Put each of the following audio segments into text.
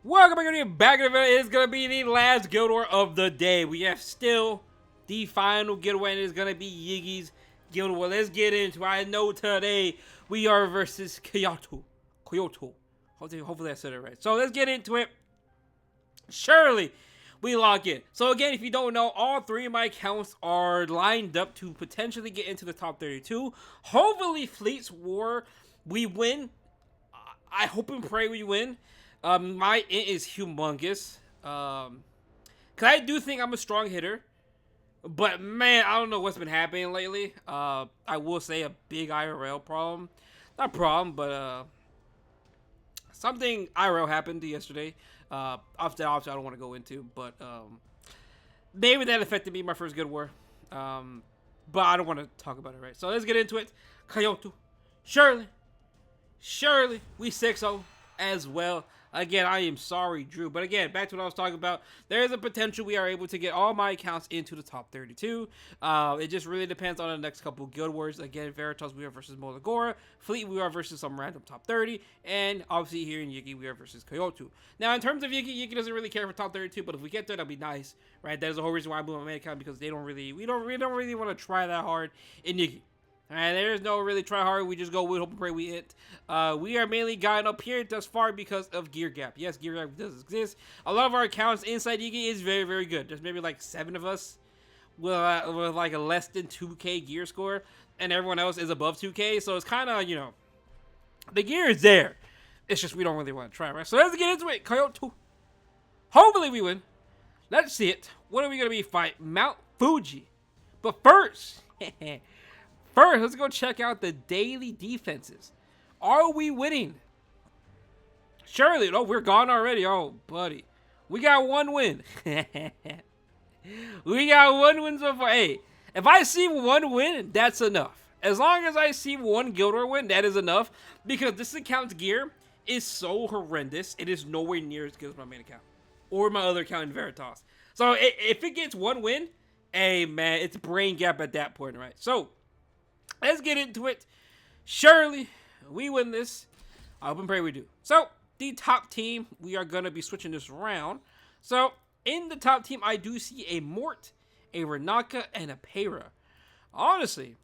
Welcome back to the video. It's gonna be the last guild war of the day. We have still the final guild war, and it's gonna be Yiggy's guild war. Let's get into it. I know today we are versus Kyoto. Hopefully I said it right. So let's get into it. Surely we lock in. So again, if you don't know, all three of my accounts are lined up to potentially get into the top 32. Hopefully Fleet's War, we win. I hope and pray we win. My int is humongous. Cause I do think I'm a strong hitter. But man, I don't know what's been happening lately. I will say a big IRL problem. Not problem, but something IRL happened yesterday. Obviously I don't want to go into, but maybe that affected me my first good war. But I don't want to talk about it, right? So let's get into it. Kyoto. Surely we 6-0 as well. Again, I am sorry, Drew. But again, back to what I was talking about. There is a potential we are able to get all my accounts into the top 32. It just really depends on the next couple guild wars. Again, Veritas, we are versus Molagora. Fleet, we are versus some random top 30. And obviously here in Yggy, we are versus Kyoto. Now, in terms of Yggy doesn't really care for top 32. But if we get there, that'll be nice, right? That is the whole reason why I blew my main account, because we don't really want to try that hard in Yggy. And there's no really try hard. We just go with hope and pray we hit. We are mainly gotten up here thus far because of gear gap. Yes, gear gap does exist. A lot of our accounts inside Yggy is very, very good. There's maybe like 7 of us with like a less than 2K gear score, and everyone else is above 2K. So it's kind of, you know, the gear is there. It's just we don't really want to try, right? So let's get into it. Kyoto. Hopefully we win. Let's see it. What are we gonna be fighting? Mount Fuji. But first. First, let's go check out the daily defenses. Are we winning? Surely. Oh, we're gone already. Oh, buddy. We got 1 win. We got 1 win so far. Hey, if I see 1 win, that's enough. As long as I see 1 Guild War win, that is enough. Because this account's gear is so horrendous. It is nowhere near as good as my main account. Or my other account in Veritas. So if it gets 1 win, hey, man, it's brain gap at that point, right? So let's get into it. Surely we win this. I hope and pray we do. So the top team, we are going to be switching this around. So in the top team, I do see a Mort, a Renaka, and a Pera. Honestly,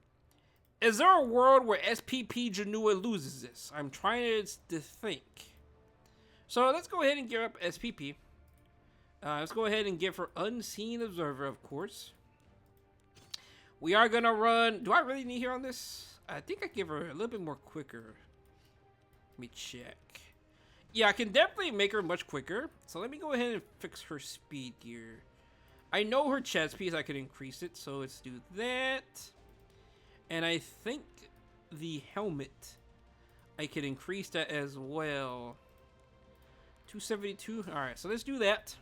is there a world where SPP Janua loses this? I'm trying to think. So let's go ahead and gear up SPP. Let's go ahead and give her Unseen Observer, of course. We are going to run... Do I really need her on this? I think I give her a little bit more quicker. Let me check. Yeah, I can definitely make her much quicker. So let me go ahead and fix her speed gear. I know her chest piece, I could increase it. So let's do that. And I think the helmet, I could increase that as well. 272. All right, so let's do that.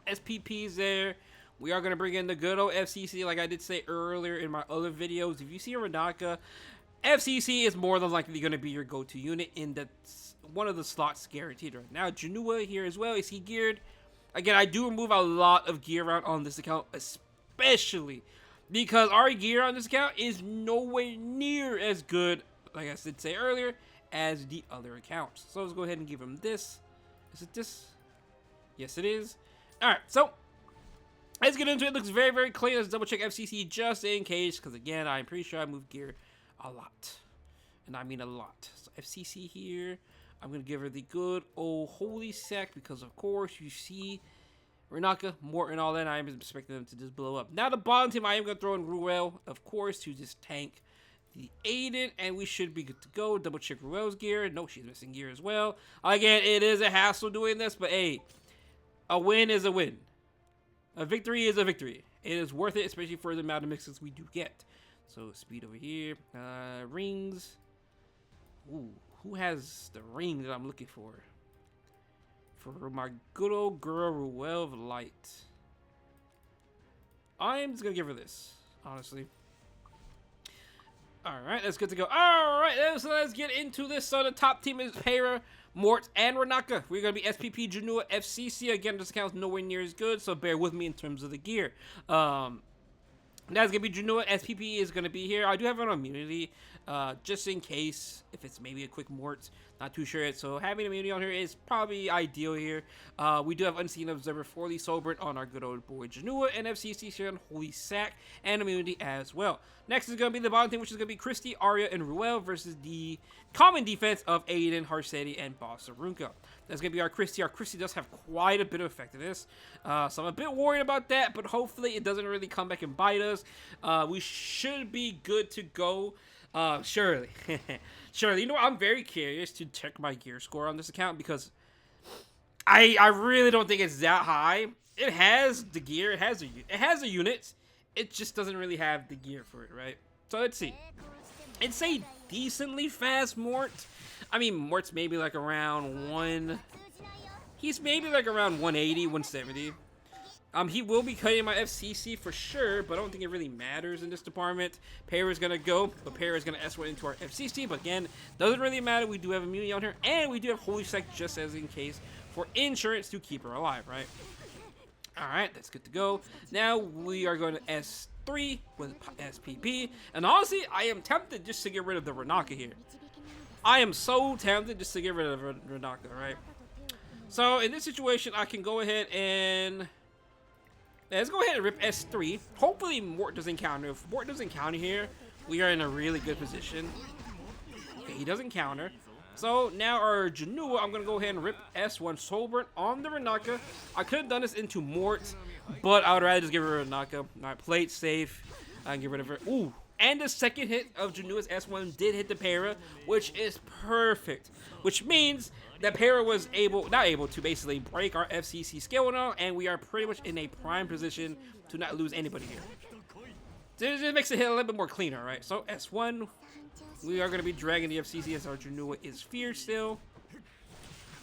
SPP's there. We are going to bring in the good old FCC, like I did say earlier in my other videos. If you see a Renaka, FCC is more than likely going to be your go-to unit in that one of the slots guaranteed right now. Janua here as well. Is he geared? Again, I do remove a lot of gear around on this account, especially because our gear on this account is nowhere near as good, like I did say earlier, as the other accounts. So let's go ahead and give him this. Is it this? Yes, it is. All right, so let's get into it. It looks very, very clean. Let's double check FCC just in case, because again, I'm pretty sure I moved gear a lot. And I mean a lot. So FCC here. I'm going to give her the good old holy sack, because of course you see Renaka, Morton, all that. I am expecting them to just blow up. Now the bottom team, I am going to throw in Ruel, of course, to just tank the Aiden, and we should be good to go. Double check Ruel's gear. No, she's missing gear as well. Again, it is a hassle doing this, but hey, a win is a win. A victory is a victory. It is worth it, especially for the amount of mixes we do get. So speed over here. Rings. Ooh, who has the ring that I'm looking for? For my good old girl, Ruel of Light. I'm just going to give her this, honestly. Alright, that's good to go. Alright, so let's get into this. So the top team is Pera, Mort, and Renaka. We're going to be SPP, Janua, FCC. Again, this account's nowhere near as good, so bear with me in terms of the gear. That's going to be Janua. SPP is going to be here. I do have an immunity. just in case if it's maybe a quick mort. Not too sure yet, so having immunity on here is probably ideal here. We do have Unseen Observer for the Soulburn on our good old boy Janua, and FCC here on Holy Sack and immunity as well. Next is going to be the bottom thing, which is going to be Christy, Arya, and Ruel versus the common defense of Aiden, Harsetti, and Boss Arunka. That's going to be our Christy. Our Christy does have quite a bit of effectiveness, so I'm a bit worried about that, but hopefully it doesn't really come back and bite us. We should be good to go. Surely. Surely. You know what? I'm very curious to check my gear score on this account because I really don't think it's that high. It has the gear. It has the units. It just doesn't really have the gear for it, right? So let's see. It's a decently fast Mort. I mean, Mort's maybe like around he's maybe like around 180, 170. He will be cutting my FCC for sure, but I don't think it really matters in this department. Para's gonna go, but Para's gonna S1 into our FCC, but again, doesn't really matter. We do have immunity on her, and we do have Holy Sec just as in case for insurance to keep her alive, right? Alright, that's good to go. Now we are going to S3 with SPP, and honestly, I am tempted just to get rid of the Renaka here. I am so tempted just to get rid of Renaka, right? So in this situation, I can go ahead and let's go ahead and rip S3. Hopefully Mort doesn't counter. If Mort doesn't counter here, we are in a really good position. Okay, he doesn't counter. So now our Janua, I'm going to go ahead and rip S1 Soulburn on the Renaka. I could have done this into Mort, but I would rather just give her Renaka. Alright, play it safe. I can get rid of her. Ooh, and the second hit of Janua's S1 did hit the Para, which is perfect. Which means that Para was not able to basically break our FCC skill now, and we are pretty much in a prime position to not lose anybody here. So it just makes it hit a little bit more cleaner, right? So S1, we are going to be dragging the FCC as our Janua is fierce still.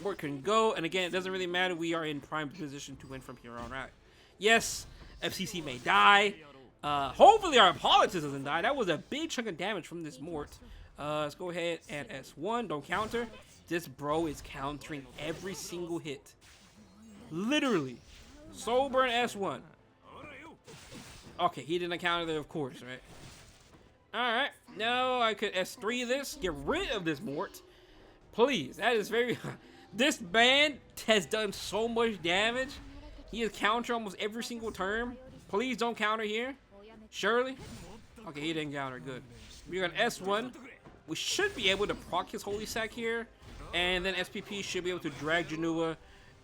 Mort can go, and again, it doesn't really matter. We are in prime position to win from here on out. Yes, FCC may die. Hopefully our Politics doesn't die. That was a big chunk of damage from this Mort. Let's go ahead and S1, don't counter. This bro is countering every single hit. Literally. Soulburn S1. Okay, he didn't counter there, of course, right? Alright, now I could S3 this, get rid of this Mort. Please, that is very... This man has done so much damage. He has countered almost every single turn. Please don't counter here. Surely? Okay, he didn't counter, good. We're gonna S1. We should be able to proc his Holy Sack here. And then SPP should be able to drag Janua.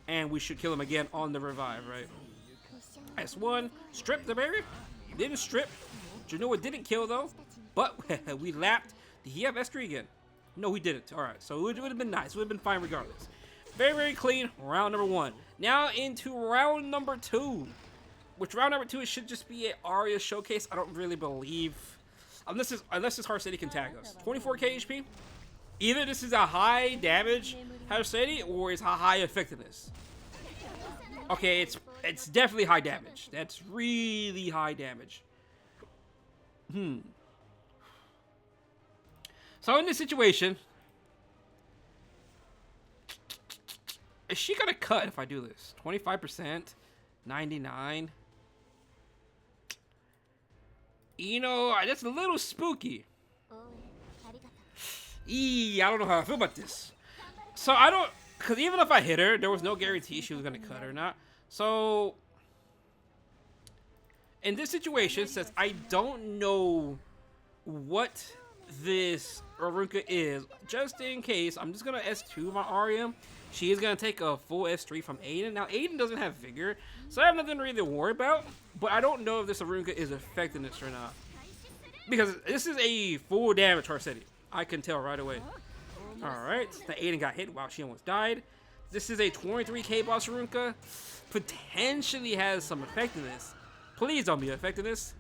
And we should kill him again on the revive, right? S1, strip the barrier. Didn't strip. Janua didn't kill though. But we lapped. Did he have S3 again? No, he didn't. Alright, so it would have been nice. It would have been fine regardless. Very, very clean. Round number 1. Now into round number 2. Which round number 2 should just be an Arya showcase. I don't really believe. Unless this Harsetti can tag us. 24k HP. Either this is a high damage Harsetti or it's a high effectiveness. Okay, it's definitely high damage. That's really high damage. So in this situation, is she gonna cut if I do this? 25%, 99. You know, that's a little spooky. I don't know how I feel about this. So I don't, because even if I hit her, there was no guarantee she was gonna cut or not. So in this situation, since I don't know what this Arunka is, just in case, I'm just gonna S2 my Arya. She is gonna take a full S3 from Aiden. Now Aiden doesn't have vigor, so I have nothing really to worry about. But I don't know if this Arunka is effectiveness or not, because this is a full damage Harsetti. I can tell right away. Alright, the Aiden got hit while she almost died. This is a 23k boss Arunka. Potentially has some effectiveness. Please don't be effectiveness.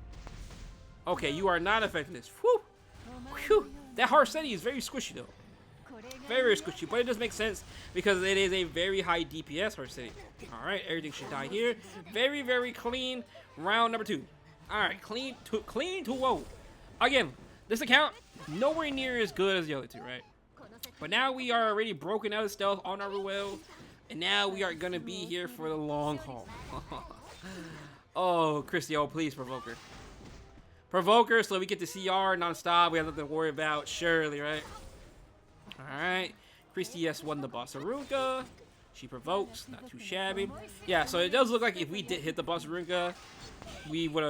Okay, you are not effectiveness. Whew. Whew. That Harsetti is very squishy though. Very, very squishy, but it does make sense because it is a very high DPS Harsetti. Alright, everything should die here. Very, very clean. Round number 2. Alright, clean to whoa. Again, this account, nowhere near as good as the other two, right? But now we are already broken out of stealth on our Ruel, and now we are going to be here for the long haul. Oh, Christy, oh, please provoke her. Provoker, so we get the CR non-stop. We have nothing to worry about. Surely, right? Alright. Christy S1 the boss Aruka. She provokes. Not too shabby. Yeah, so it does look like if we did hit the boss Aruka,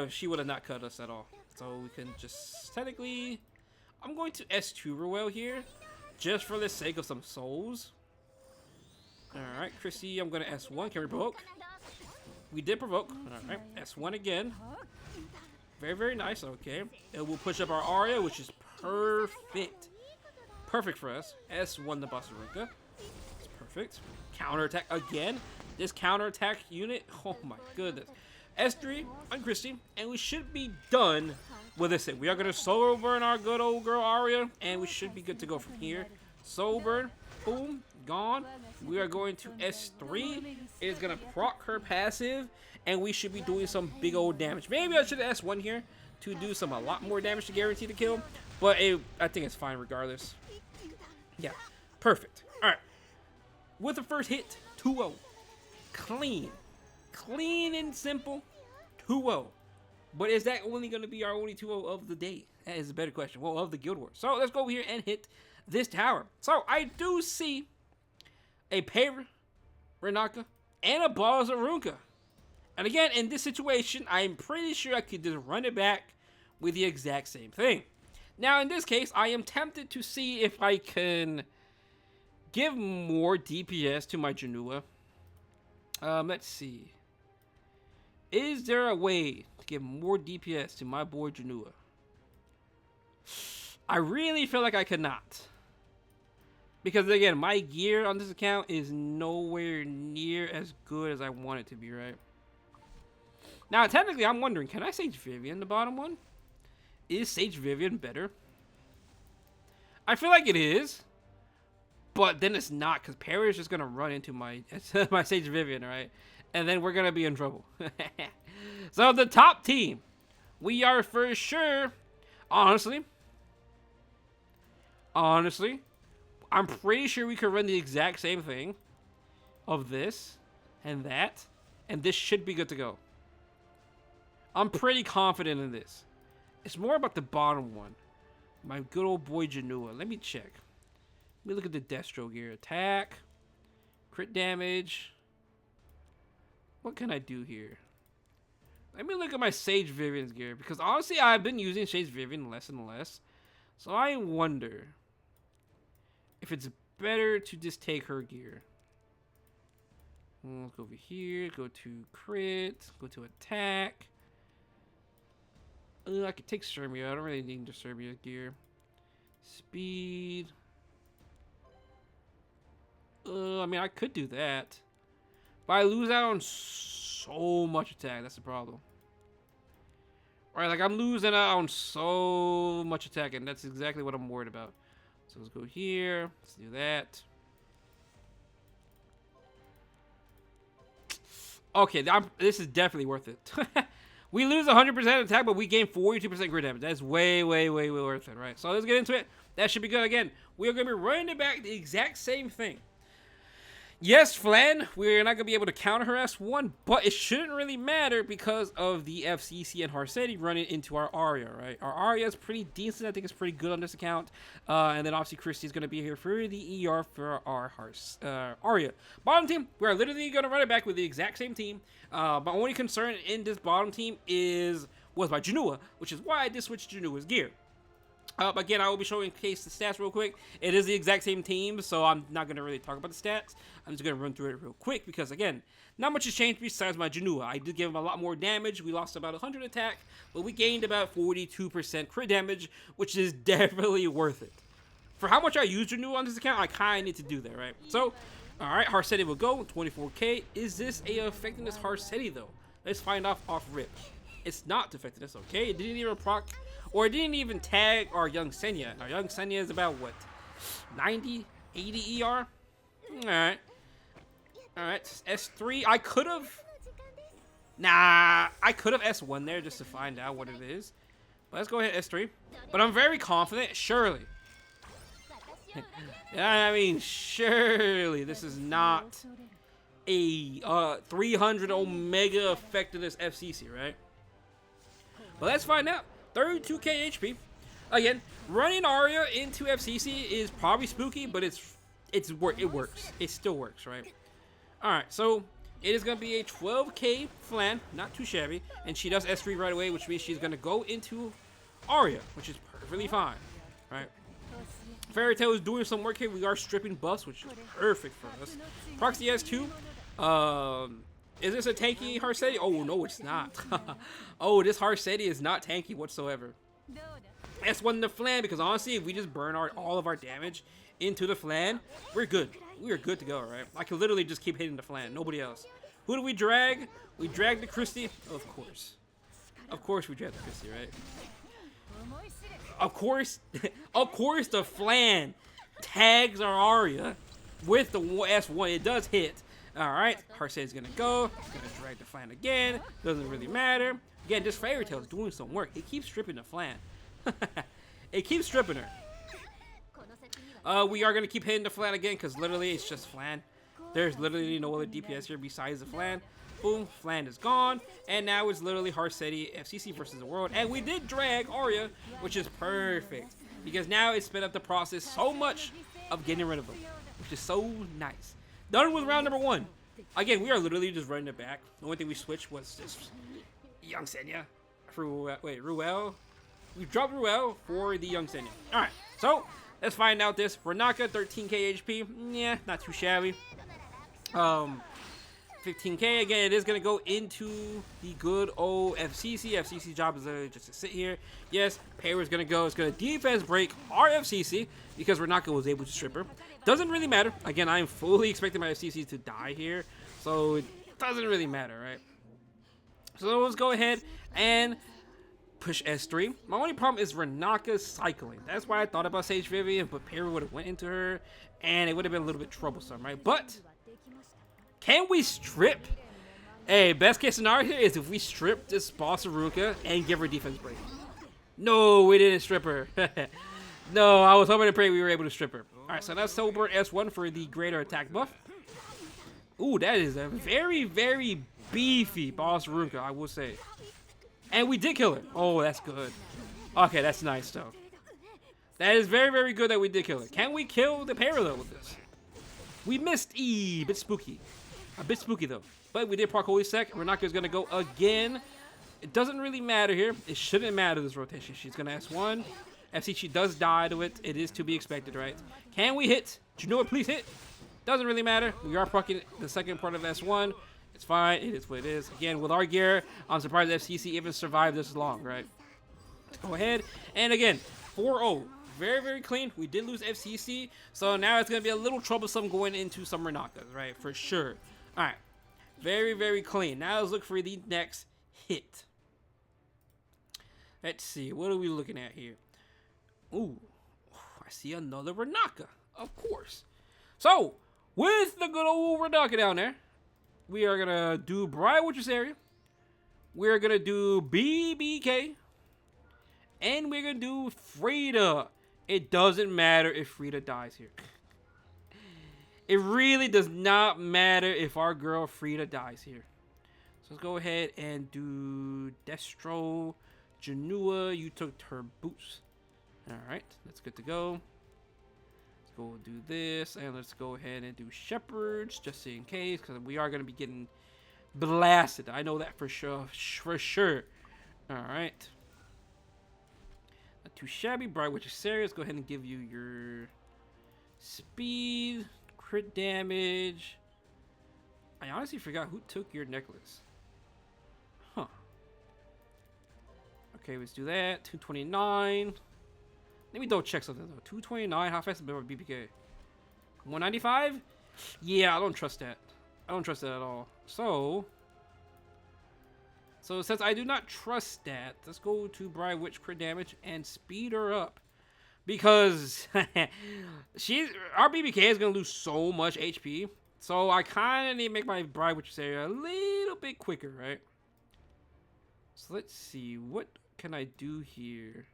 she would have not cut us at all. So we can just technically... I'm going to S2 Ruel here. Just for the sake of some souls. Alright, Chrissy, I'm going to S1. Can we provoke? We did provoke. Alright, S1 again. Very, very nice. Okay. It will push up our Arya, which is perfect. Perfect for us. S1 the boss Aruka. It's perfect. Counterattack again. This counterattack unit. Oh my goodness. S3 on Christy. And we should be done with this thing. We are going to solo burn our good old girl Arya. And we should be good to go from here. Solo burn. Boom. Gone. We are going to S3. It is going to proc her passive. And we should be doing some big old damage. Maybe I should S1 here to do a lot more damage to guarantee the kill. But I think it's fine regardless. Yeah. Perfect. Alright. With the first hit, 2-0. Clean. Clean and simple. 2-0. But is that only going to be our only 2-0 of the day? That is a better question. Well, of the Guild Wars. So let's go over here and hit this tower. So I do see a Paver, Renaka, and a Balls Arunka. And again, in this situation, I'm pretty sure I could just run it back with the exact same thing. Now, in this case, I am tempted to see if I can give more DPS to my Janua. Let's see. Is there a way to give more DPS to my boy Janua? I really feel like I could not. Because, again, my gear on this account is nowhere near as good as I want it to be, right? Now, technically, I'm wondering, can I Sage Vivian the bottom one? Is Sage Vivian better? I feel like it is. But then it's not, because Perry is just going to run into my Sage Vivian, right? And then we're going to be in trouble. So, the top team. We are for sure, honestly, I'm pretty sure we could run the exact same thing of this and that. And this should be good to go. I'm pretty confident in this. It's more about the bottom one. My good old boy Janua. Let me check. Let me look at the Destro gear. Attack. Crit damage. What can I do here? Let me look at my Sage Vivian's gear. Because honestly, I've been using Sage Vivian less and less. So I wonder if it's better to just take her gear. Let's go over here. Go to crit. Go to attack. I could take Sermia. I don't really need the Sermia gear. Speed. I mean, I could do that. But I lose out on so much attack. That's the problem. Alright, like I'm losing out on so much attack. And that's exactly what I'm worried about. So let's go here. Let's do that. Okay, this is definitely worth it. We lose 100% attack, but we gain 42% crit damage. That's way, way, way, way worth it, right? So let's get into it. That should be good. Again, we're going to be running it back the exact same thing. Yes, Flan, we're not going to be able to counter her S1, but it shouldn't really matter because of the FCC and Harsetti running into our Arya, right? Our Arya is pretty decent. I think it's pretty good on this account. And then obviously Christy's going to be here for the ER for our Arya. Bottom team, we're literally going to run it back with the exact same team. My only concern in this bottom team was my Janua, which is why I did switch Janua's gear. Again, I will be showing case the stats real quick. It is the exact same team, so I'm not going to really talk about the stats. I'm just going to run through it real quick because, again, not much has changed besides my Janua. I did give him a lot more damage. We lost about 100 attack, but we gained about 42% crit damage, which is definitely worth it. For how much I use Janua on this account, I kind of need to do that, right? So, alright, Harsetti will go, 24k. Is this a effectiveness Harsetti, though? Let's find off rip. It's not effectiveness, okay? It didn't even proc... Or it didn't even tag our Young Senya. Our Young Senya is about, what, 90, 80 ER? Alright. Alright, S3. I could have... Nah, I could have S1 there just to find out what it is. But let's go ahead S3. But I'm very confident, surely. I mean, surely this is not a 300 Omega effectiveness FCC, right? But let's find out. 32k HP. Again, running Arya into FCC is probably spooky, but it works. It still works, right? All right, so it is gonna be a 12k flan, not too shabby, and she does S3 right away, which means she's gonna go into Arya, which is perfectly fine, right? Fairy Tail is doing some work here. We are stripping buffs, which is perfect for us. Proxy S2. Is this a tanky Harseti? Oh, no, it's not. Oh, this Harseti is not tanky whatsoever. S1 the flan, because honestly, if we just burn all of our damage into the flan, we're good. We are good to go, right? I can literally just keep hitting the flan. Nobody else. Who do we drag? We drag the Christie. Of course. Of course we drag the Christie, right? Of course the flan tags our Arya with the S1. It does hit. Alright, Harseti's gonna go. He's gonna drag the flan again. Doesn't really matter. Again, this Fairy Tail is doing some work. It keeps stripping the flan. It keeps stripping her. We are gonna keep hitting the flan again because literally it's just flan. There's literally no other DPS here besides the flan. Boom, flan is gone, and now it's literally Harseti FCC versus the world. And we did drag Arya, which is perfect because now it sped up the process so much of getting rid of them, which is so nice. Done with round number 1. Again, we are literally just running it back. The only thing we switched was just Young Senya for Ruel. We dropped Ruel for the Young Senya. All right, so let's find out this. Renaka, 13k HP. Yeah, not too shabby. 15k again. It is gonna go into the good old FCC. FCC job is just to sit here. Yes, Paywer's gonna go. It's gonna defense break our FCC because Renaka was able to strip her. Doesn't really matter. Again, I am fully expecting my FCC to die here, so it doesn't really matter, right? So let's go ahead and push S3. My only problem is Renaka's cycling. That's why I thought about Sage Vivian, but Paywer would have went into her, and it would have been a little bit troublesome, right? But can we strip? Hey, best case scenario here is if we strip this boss Aruka and give her defense break. No, we didn't strip her. No, I was hoping to pray we were able to strip her. Alright, so that's Sober S1 for the greater attack buff. Ooh, that is a very, very beefy boss Aruka, I will say. And we did kill her. Oh, that's good. Okay, that's nice, though. That is very, very good that we did kill her. Can we kill the parallel with this? We missed E. Bit spooky. A bit spooky, though. But we did proc Holy Sec. Renaka's going to go again. It doesn't really matter here. It shouldn't matter this rotation. She's going to S1. FC, she does die to it. It is to be expected, right? Can we hit? Do you know what? Please hit. Doesn't really matter. We are procking the second part of S1. It's fine. It is what it is. Again, with our gear, I'm surprised FCC even survived this long, right? Let's go ahead. And again, 4-0. Very, very clean. We did lose FCC. So now it's going to be a little troublesome going into some Renakas, right? For sure. All right. Very, very clean. Now let's look for the next hit. Let's see. What are we looking at here? Ooh. I see another Renaka. Of course. So, with the good old Renaka down there, we are going to do Briar Witch's area. We're going to do BBK. And we're going to do Frida. It doesn't matter if Frida dies here. It really does not matter if our girl Frida dies here. So let's go ahead and do Destro. Janua, you took her boots. Alright, that's good to go. Let's go do this. And let's go ahead and do Shepherds, just in case. Because we are going to be getting blasted. I know that for sure. For sure. Alright. Not too shabby. Bright Witch is serious. Go ahead and give you your speed, crit damage. I honestly forgot who took your necklace. Huh. Okay, let's do that. 229. Let me double check something though. 229. How fast is my BBK? 195? Yeah, I don't trust that. I don't trust that at all. So since I do not trust that, let's go to Bright Witch crit damage and speed her up. Because our BBK is gonna lose so much HP. So I kinda need to make my Bright Witch area a little bit quicker, right? So let's see, what can I do here?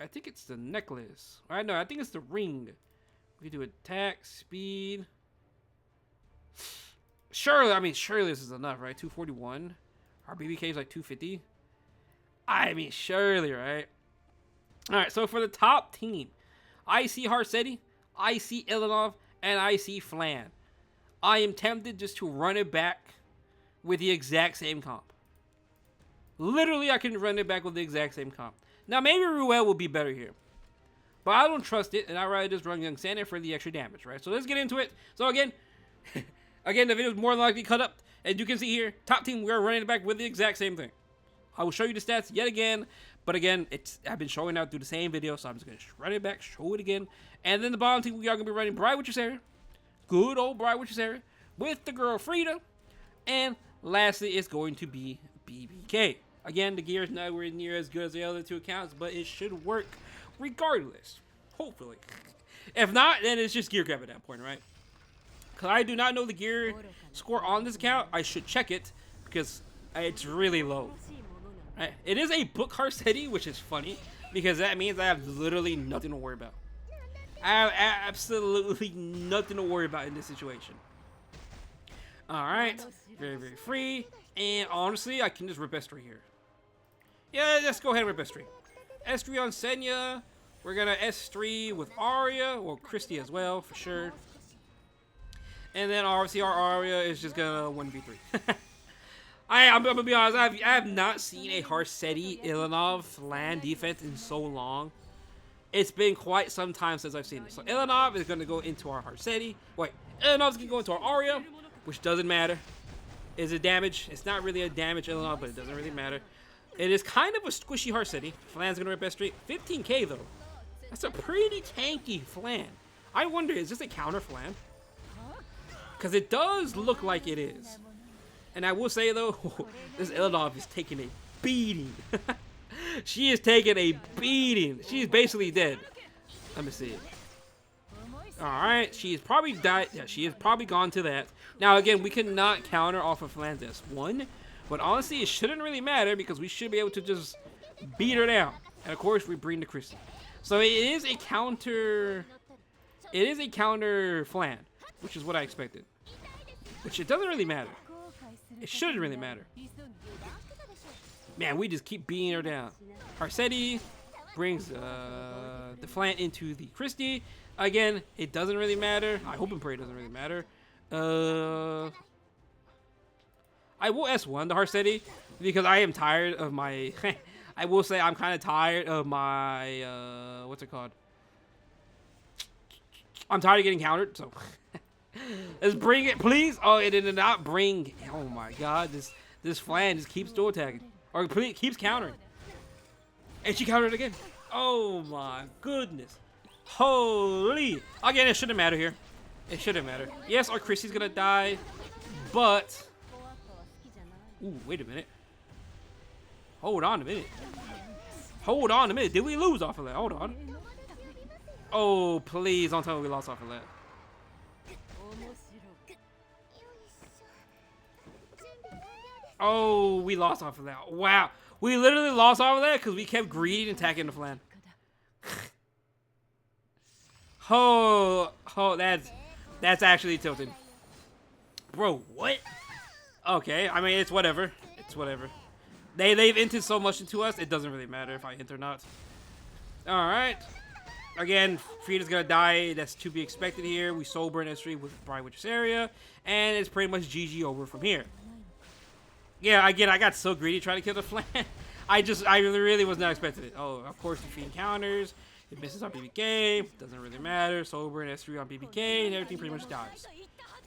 I think it's the necklace. I know, I think it's the ring. We can do attack, speed. Surely, surely this is enough, right? 241. Our BBK is like 250. I mean, surely, right? All right, so for the top team, I see Harsetti, I see Ilanov, and I see Flan. I am tempted just to run it back with the exact same comp. Literally, I can run it back with the exact same comp. Now, maybe Ruel will be better here. But I don't trust it, and I'd rather just run Young Santa for the extra damage, right? So let's get into it. So again, the video is more than likely cut up. And you can see here, top team, we are running it back with the exact same thing. I will show you the stats yet again. But again, I've been showing out through the same video, so I'm just going to run it back, show it again. And then the bottom team, we are going to be running Bright Witch's Sarah. Good old Bright Witch's Sarah. With the girl Frida. And lastly, it's going to be BBK. Again, the gear is nowhere near as good as the other two accounts, but it should work regardless. Hopefully. If not, then it's just gear grab at that point, right? Because I do not know the gear score on this account. I should check it because it's really low. Right? It is a book Harsetti, which is funny because that means I have literally nothing to worry about. I have absolutely nothing to worry about in this situation. Alright. Very, very free. And honestly, I can just rip S3 here. Yeah, let's go ahead and rip S3. S3 on Senya. We're going to S3 with Arya. Well, Christy as well, for sure. And then obviously our Arya is just going to 1v3. I'm going to be honest, I have not seen a Harsetti Ilanov land defense in so long. It's been quite some time since I've seen it. So Ilanov is going to go into our Harsetti. Wait, Ilanov's going to go into our Arya, which doesn't matter. Is it damage? It's not really a damage Ilanov, but it doesn't really matter. It is kind of a squishy Harsetti. Flan's going to rip best street. 15k though. That's a pretty tanky Flan. I wonder, is this a counter Flan? Because it does look like it is. And I will say though, this Ilanov is taking a beating. She is taking a beating. She's basically dead. Let me see. Alright, she's probably died. Yeah, she has probably gone to that. Now again, we cannot counter off of Flan's S1. But honestly, it shouldn't really matter because we should be able to just beat her down. And of course, we bring the Christy. So it is a counter. It is a counter Flan, which is what I expected. Which it doesn't really matter. It shouldn't really matter. Man, we just keep beating her down. Harsetti brings the Flan into the Christy. Again, it doesn't really matter. I hope and pray it doesn't really matter. I will S1 the Harsetti because I am tired of my... I will say I'm kind of tired of my... what's it called? I'm tired of getting countered, so... Let's bring it, please. Oh, it did not bring... Oh my god, this Flan just keeps dual attacking. Or keeps countering. And she countered again. Oh my goodness. Holy. Again, it shouldn't matter here. It shouldn't matter. Yes, our Chrissy's gonna die. But... Ooh, wait a minute. Hold on a minute. Hold on a minute. Did we lose off of that? Hold on. Oh, please don't tell me we lost off of that. Oh, we lost off of that. Wow. We literally lost off of that because we kept greedy and attacking the Flan. Oh, that's actually tilted. Bro, what? Okay, I mean, it's whatever. It's whatever. They've entered so much into us, it doesn't really matter if I enter or not. Alright. Again, Frida's gonna die. That's to be expected here. We soul burn S3 with Bright Witch's Area. And it's pretty much GG over from here. Yeah, again, I got so greedy trying to kill the Flan. I really was not expecting it. Oh, of course, the Fiend counters. It misses on BBK. Doesn't really matter. Soul burn S3 on BBK. And everything pretty much dies.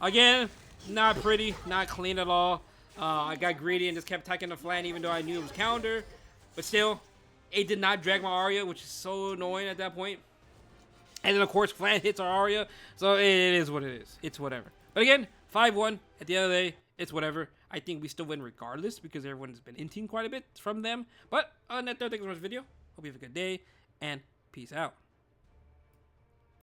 Again, not pretty. Not clean at all. I got greedy and just kept attacking the Flan even though I knew it was counter. But still, it did not drag my Arya, which is so annoying at that point. And then, of course, Flan hits our Arya. So it is what it is. It's whatever. But again, 5-1. At the end of the day, it's whatever. I think we still win regardless because everyone has been inting quite a bit from them. But on that, thanks for watching the video. Hope you have a good day and peace out.